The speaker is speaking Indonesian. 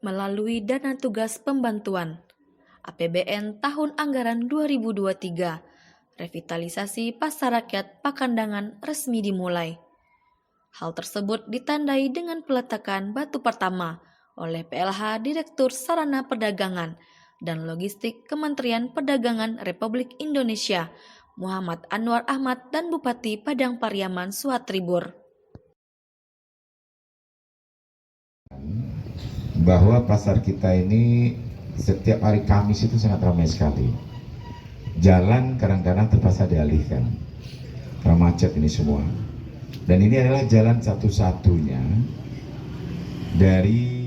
melalui Dana Tugas Pembantuan APBN tahun anggaran 2023. Revitalisasi Pasar Rakyat Pakandangan resmi dimulai. Hal tersebut ditandai dengan peletakan batu pertama oleh PLH Direktur Sarana Perdagangan dan Logistik Kementerian Perdagangan Republik Indonesia, Muhammad Anwar Ahmad dan Bupati Padang Pariaman Suhatribur. Bahwa pasar kita ini setiap hari Kamis itu sangat ramai sekali. Jalan kadang-kadang terpaksa dialihkan karena macet ini semua. Dan ini adalah jalan satu-satunya dari